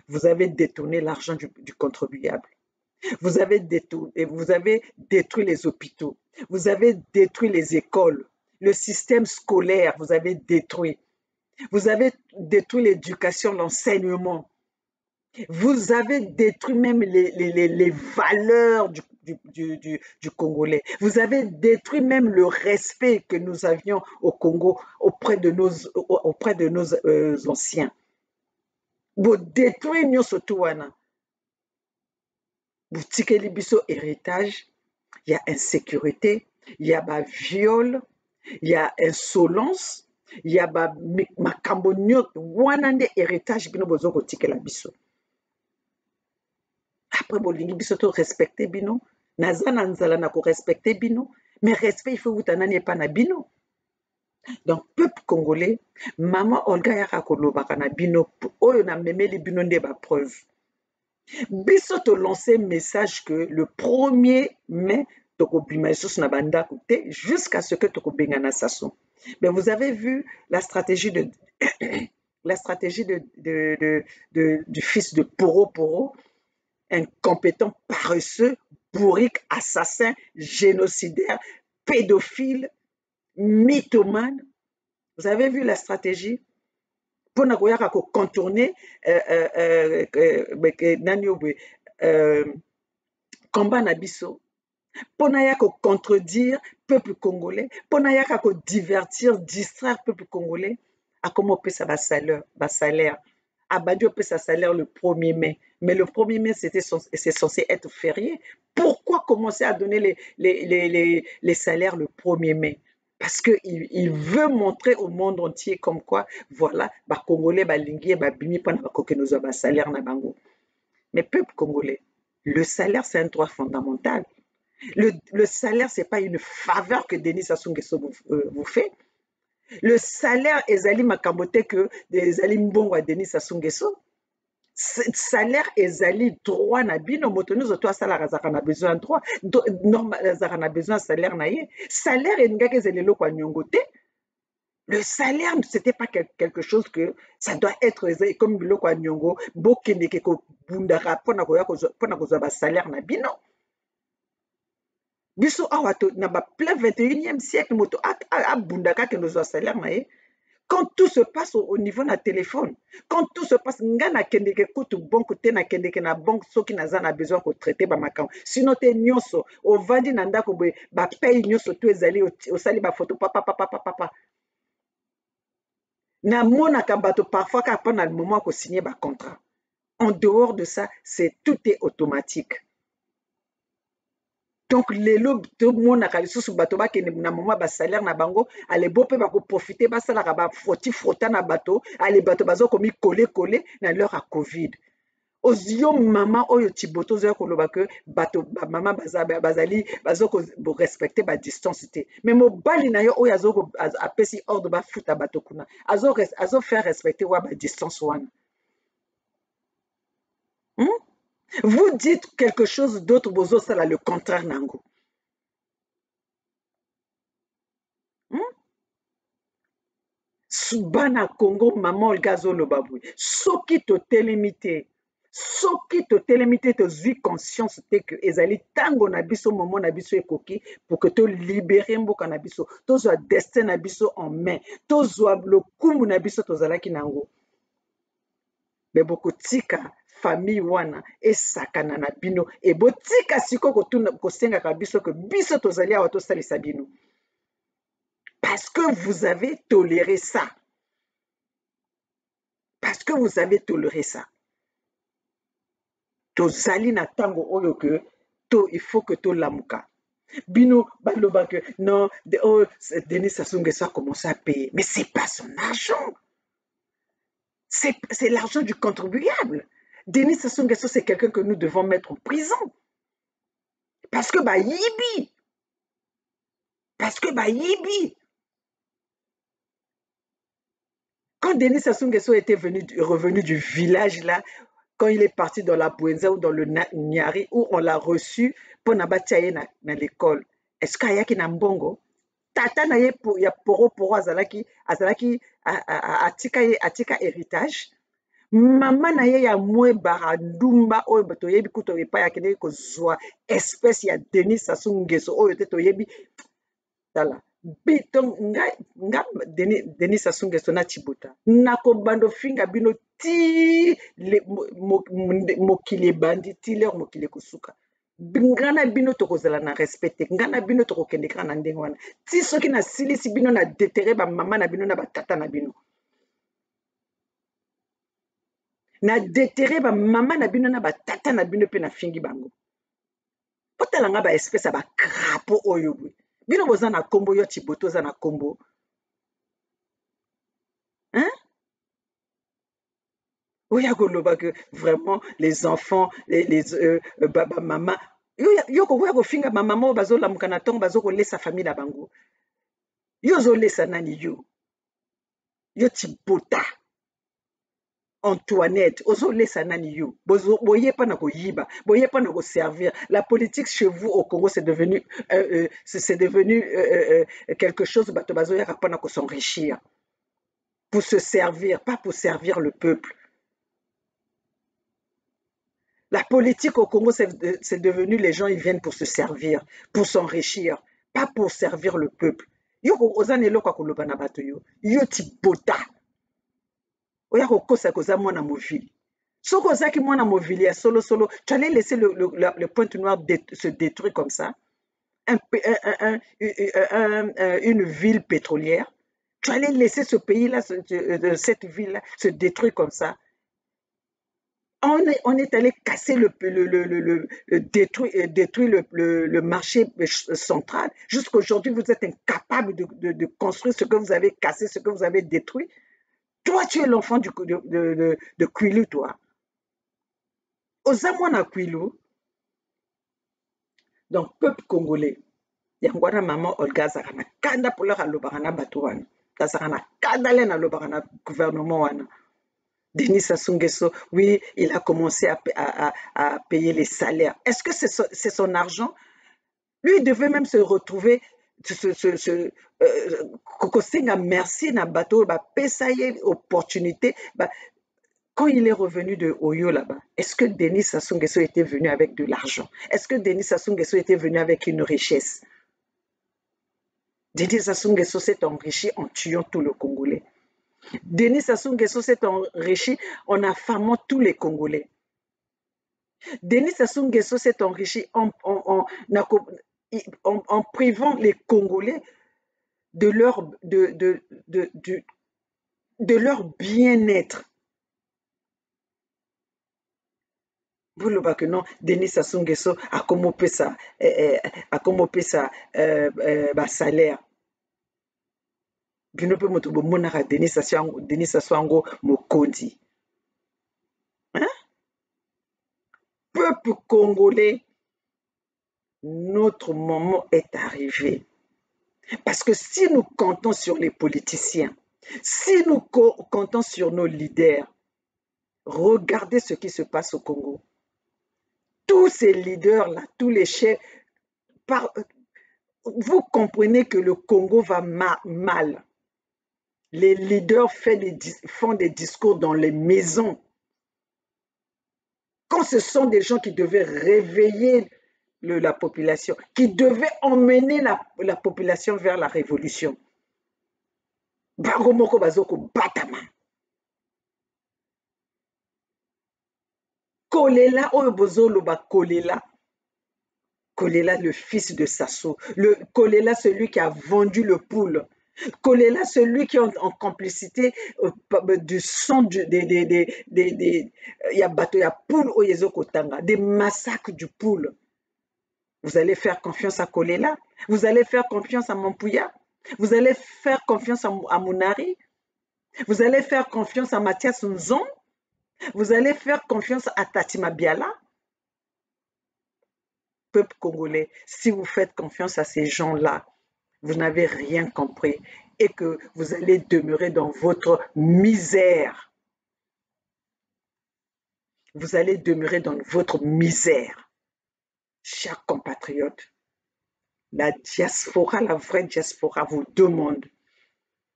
Vous avez détourné l'argent du contribuable. Vous avez détruit les hôpitaux. Vous avez détruit les écoles. Le système scolaire, vous avez détruit. Vous avez détruit l'éducation, l'enseignement. Vous avez détruit même les valeurs du Congolais. Vous avez détruit même le respect que nous avions au Congo auprès de nos anciens. Vous détruisez nous surtout. Vous tikeli biso héritage, il y a insécurité, il y a viol, il y a insolence, il y a makambo nyot wana nde héritage bino bozoko tikela biso. Après bolingi biso to respecter bino, naza na nzala na ko respecter bino, mais respect il faut utanani epa na bino. Donc peuple congolais, maman Olga yaka kolobaka na bino oyo na memeli bino nde ba preuve. Biso to lancer message que le 1er mai jusqu'à ce que tokobengana saso. Mais vous avez vu la stratégie du fils de Poro, incompétent, paresseux, bourrique, assassin, génocidaire, pédophile, mythomane. Vous avez vu la stratégie pour nakoyaka ko contourner combat na biso pour nayaka contredire peuple congolais pour nayaka ko divertir distraire peuple congolais à comment pesa ba salaire abadi pesa salaire le 1er mai mais le 1er mai c'est censé être férié. Pourquoi commencer à donner les salaires le 1er mai? Parce qu'il veut montrer au monde entier comme quoi, voilà, les Congolais, les Linguiers, les Bimi, nous avons un salaire na bango. Mais peuple congolais, le salaire, c'est un droit fondamental. Le salaire, ce n'est pas une faveur que Denis Sassou Nguesso vous fait. Le salaire, ezali makambote que ezali mbongo à Denis Sassou Nguesso. Salaire ezali droit na bino moto nyonso to asala razaka na besoin droit normal razaka na besoin salaire na ye salaire engaki ezali eloko ya nyongo te. Le salaire c'était pas quelque chose que ça doit être comme biloko ya nyongo bokendeke kobundaka mpona kozwa basalaire na bino. Biso awa na plein 21e siècle moto abundaka ke kozwa salaire na ye. Quand tout se passe au niveau de la téléphone, quand tout se passe, ngana kendeke kutu banque te na kendeke na banque soki naza na besoin ko traiter ba makam. Sinon te nyonso o vandi na ndako boye ba paye nyonso to ezali o sali ba photo papa. Na mona ka bato parfois ka pa na le moment ko signer ba contrat. En dehors de ça, tout est automatique. Donc lelo to mona ka lisusu bato ba kende na moment ba salaire na bango ale bo pe ba ko profiter ba sala ka ba frota na bato ale bato bazo komi coller na leur à Covid. Ozio mama oyo tiboto zo ko loba que bato ba mama bazali bazo ko respecter ba distance te. Mais mobali na yo oyo azo ko apesi ordre ba futa bato kuna. Azo faire respecter wa ba distance wana. Vous dites quelque chose d'autre, bozo sala le contraire nango. Bana Congo, maman Olga Zolo Baboué. Soki to telemite, soki totelemi te tozwi conscience te ke ezali ntango na biso moment na biso ekoki pour que tolibere mboka na biso tozwa destin na biso en main tozwa lokumu na biso tozalaki nango me bokotika famille wana esakana na bino ebotika siko kosengaka biso ke biso tozali awa tosalisa bino parce que vous avez toléré ça parce que vous avez toléré ça tozali na ntango oyo ke il faut que tolamuka bino baloba que non Denis Sassou Nguesso a commencé à payer mais c'est pas son argent c'est l'argent du contribuable. Denis Sassou Nguesso c'est quelqu'un que nous devons mettre en prison parce que yibi quand Denis Sassou Nguesso était revenu du village là, quand il est parti dans la Bouenza ou dans le Nyari, où on l'a reçu pour nabatiaye na l'école, est-ce qu'il y a qui n'a mbongo? Tata na ye ya poro azalaki atika héritage. Maman na ye ya mwe barandumba oyo bato yebi kuto epa ya kende ko zwa espèce ya Denis Sassou Nguesso oyo te to yebi tala. Biton nga Denis Sassou Nguesso na Tibota nakobando finga bino ti mokili bandi ti leur mokili kosuka ngana bino tokozala na respecte ngana bino tokokendeka na ndenge wana ti soki na silisi bino na déterrer ba mama na bino na batata na bino na déterrer ba mama na bino na batata na bino pe na fingi bango potala nga ba espèce ba crapaud oyo bino boza na kombo yo Tiboto za na kombo hein oya koloba que vraiment les enfants les baba mama yo ko ko finga mama mo bazolamuka na tongo bazokolesa famille na bango yo zolesa nani yo Tibota Antoinette ozolesa nani yo boye pa na koyiba boye pa na ko servir la politique chez vous au Congo c'est devenu quelque chose bato bazoya pa na ko s'enrichir pour se servir pas pour servir le peuple. La politique au Congo c'est devenu les gens ils viennent pour se servir pour s'enrichir pas pour servir le peuple. Yo ozanelo kwa koloba na bato yo Tibota oya kokosa koza mwana movili soko ozaki mwana movili ya solo tu allais laisser le Pointe Noire se détruire comme ça une ville pétrolière tu allais laisser ce pays là cette ville là se détruire comme ça on est allé casser détruire le marché central jusqu'aujourd'hui vous êtes incapable de construire ce que vous avez cassé ce que vous avez détruit. Toi, tu es l'enfant de Kwilu, toi. Osamwana Kwilu. Donc, peuple congolais. Yangwana maman Olga Zarana. Kanda pour leur alobarana batouana. Zarana. Kanda len alobarana gouvernement wana. Denis Sassou Nguesso, oui, il a commencé à payer les salaires. Est-ce que c'est son argent? Lui, il devait même se retrouver kokosenga merci na bateau pesa ye opportunité quand il est revenu de Oyo là-bas est-ce que Denis Sassou Nguesso était venu avec de l'argent? Est-ce que Denis Sassou Nguesso était venu avec une richesse? Denis Sassou Nguesso s'est enrichi en tuant tout le Congolais. Denis Sassou Nguesso s'est enrichi en affamant tous les Congolais. Denis Sassou Nguesso s'est enrichi en privant les Congolais de leur bien-être. Vous le voyez que non, Denis Sassou Nguesso a commencé ça salaire. Bino pe moto bomonaka Denis Sassou Nguesso mokondi. Hein? Peuple congolais, notre moment est arrivé. Parce que si nous comptons sur les politiciens, si nous comptons sur nos leaders, regardez ce qui se passe au Congo. Tous ces leaders-là, tous les chefs, vous comprenez que le Congo va mal. Les leaders font des discours dans les maisons. Quand ce sont des gens qui devaient réveiller la population, qui devaient emmener la population vers la révolution. Bango moko bazoko batama. Kolela oyo bozoloba Kolela. Kolela, le fils de Sassou. Kolela, celui qui a vendu le poule. Kolela, celui qui est en complicité du sang des poules au Yezokotanga, des massacres du poule. Vous allez faire confiance à Kolela? Vous allez faire confiance à Mampouya? Vous allez faire confiance à Mounari? Vous allez faire confiance à Mathias Nzon? Vous allez faire confiance à Tatima Biala? Peuple congolais, si vous faites confiance à ces gens-là, vous n'avez rien compris et que vous allez demeurer dans votre misère. Vous allez demeurer dans votre misère. Chers compatriotes, la diaspora, la vraie diaspora vous demande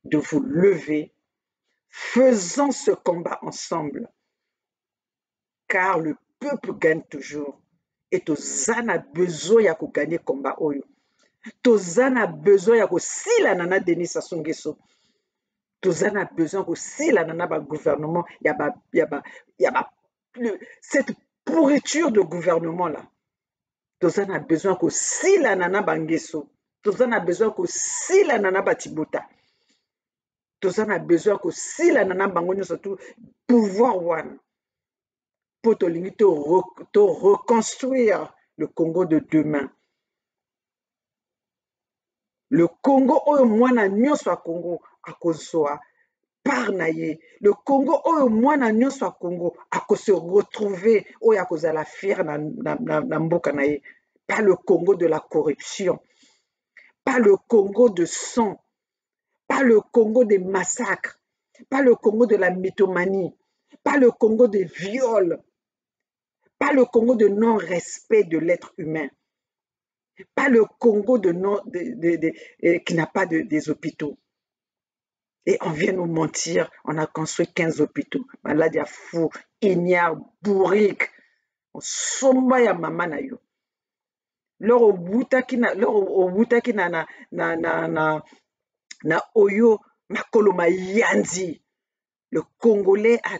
de vous lever. Faisons ce combat ensemble, car le peuple gagne toujours. Et tozana besoin ya gagner combat oyo. Tozana besoin ya kosila nana Denis Sassou Nguesso. Tozana besoin kosila nana ba gouvernement cette pourriture de gouvernement là. Tozana besoin kosila nana Bangesso. Tozana besoin kosila nana Batibota. Tozana besoin kosila nana bango surtout pouvoir one. Pour reconstruire le Congo de demain. Le Congo oyo mwana nyonso a Congo akozwa par na ye. Le Congo oyo mwana nyonso a Congo se retrouver oyo akozala fier na mboka na ye. Pas le Congo de la corruption. Pas le Congo de sang. Pas le Congo des massacres. Pas le Congo de la mythomanie. Pas le Congo des viols. Pas le Congo de non-respect de l'être humain. Pas le Congo qui n'a pas des hôpitaux. Et on vient nous mentir, on a construit 15 hôpitaux. Malade ya fou, ignare, bourrique. On somba ya mama na yo. Lors au boutaki na oyo makolo mayanzi. Le Congolais a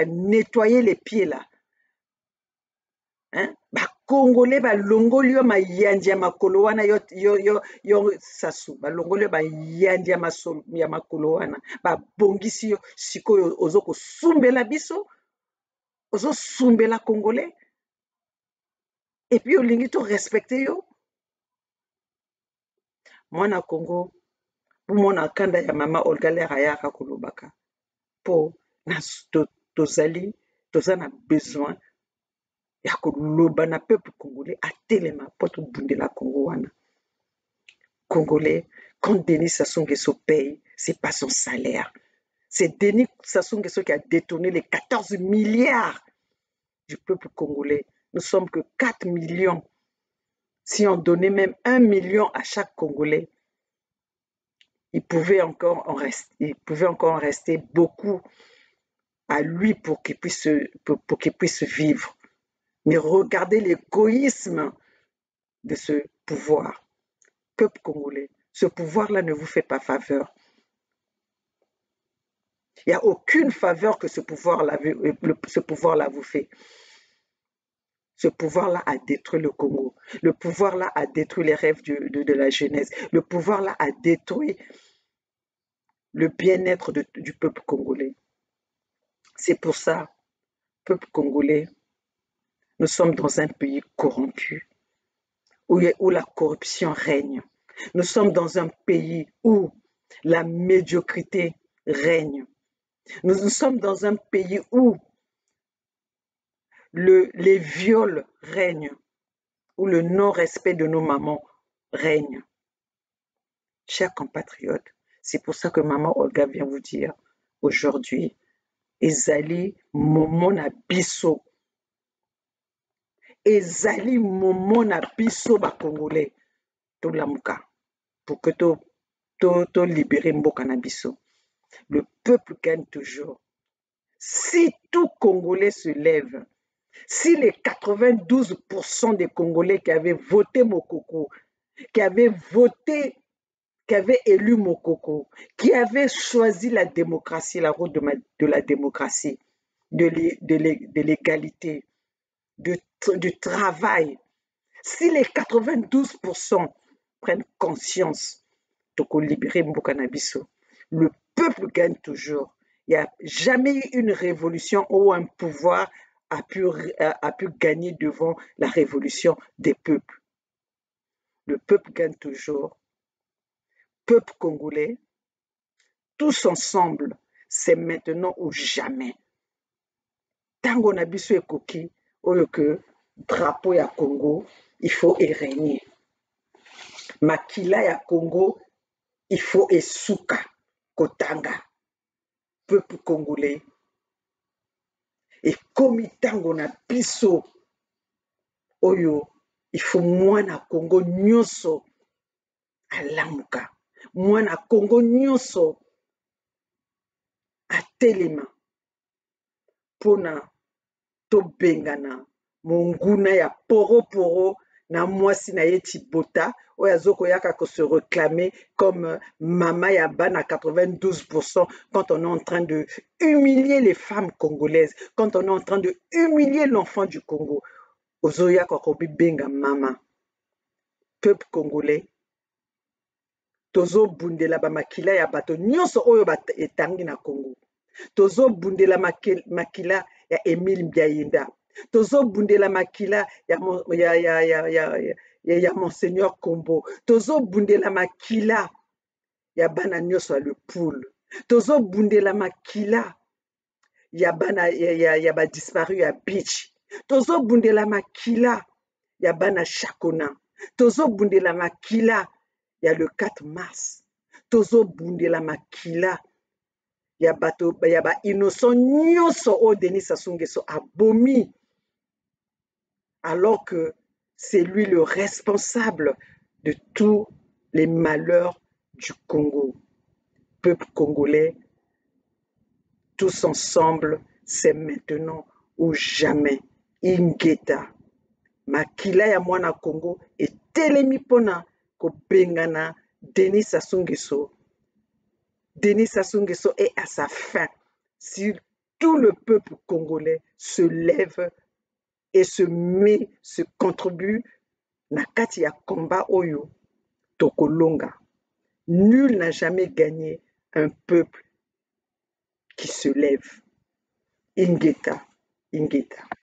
nettoyé les pieds là. Hein? Congolais ba longoli yo mayandi ya makolo wana yo Sassou ba longoli yo mayandi ya makolo wana ba bongisi yo sikoyo ozoko sumbela biso ozo sumbela Congolais et puis olingi to respecter yo mwana Congo mona kanda ya mama Olga Lerayaka kolobaka po na tozana besoin ya koloba na peuple congolais atelema po tobundela Congo wana. Congolais, quand Denis Sassou Nguesso paye, c'est pas son salaire. C'est Denis Sassou Nguesso qui a détourné les 14 milliards du peuple congolais. Nous sommes que 4 millions. Si on donnait même 1 million à chaque Congolais, il pouvait encore en rester beaucoup à lui pour qu'il puisse vivre. Mais regardez l'égoïsme de ce pouvoir. Peuple congolais, ce pouvoir-là ne vous fait pas faveur. Il n'y a aucune faveur que ce pouvoir-là vous fait. Ce pouvoir-là a détruit le Congo. Le pouvoir-là a détruit les rêves de la jeunesse. Le pouvoir-là a détruit le bien-être du peuple congolais. C'est pour ça, peuple congolais, nous sommes dans un pays corrompu, où la corruption règne. Nous sommes dans un pays où la médiocrité règne. Nous sommes dans un pays où les viols règnent, où le non-respect de nos mamans règne. Chers compatriotes, c'est pour ça que maman Olga vient vous dire aujourd'hui, ezali momo na biso. Ezali momo na biso ba Congolais to lamuka pour que to libérer mboka na biso. Le peuple gagne toujours. Si tout Congolais se lève, si les 92% des Congolais qui avaient voté Mokoko, qui avaient élu Mokoko, qui avaient choisi la démocratie, la route de la démocratie, de l'égalité, du travail, si les 92% prennent conscience de libérer Mbokanabiso, le peuple gagne toujours. Il n'y a jamais eu une révolution où un pouvoir a pu gagner devant la révolution des peuples. Le peuple gagne toujours. Peuple congolais, tous ensemble, c'est maintenant ou jamais. Tango na biso ekoki, oyo que drapeau ya Congo, il faut régner. Makila ya Congo, il faut esuka kotanga. Peuple congolais. Et comme tango na biso, oyo, il faut mwana Congo nyonso alamuka. Mwana Congo nyonso atelema. Pona tobengana monguna ya poro na mwasi na ye Tibota oyo azokoyaka ko se réclamer comme maman ya bana 92% quand on est en train de humilier les femmes congolaises, quand on est en train de humilier l'enfant du Congo. Ozoyaka ko bibenga mama. Peuple congolais, tozo bundela ba makila ya bato nyonso oyo etangi na Congo. Tozo bundela makila ya Emile Mbiayinda. Tozo bundela makila ya Monseigneur Kombo. Tozo bundela makila ya bana nyonso le poule. Tozo bundela makila ya bana ya ba disparu ya beach. Tozo bundela makila ya bana Chakona. Tozo bundela makila ya le 4 mars. Tozo bundela makila ya bato ya ba innocent nyonso o Denis Sassou Nguesso abomi, alors que c'est lui le responsable de tous les malheurs du Congo. Peuple congolais, tous ensemble, c'est maintenant ou jamais. Ingeta makila ya mwana Congo etelemi pona ko bengana Denis Sassou Nguesso. Denis Sassou Nguesso est à sa fin. Si tout le peuple congolais se lève et se contribue na kati ya combat oyo tokolonga. Nul n'a jamais gagné un peuple qui se lève. Ingeta.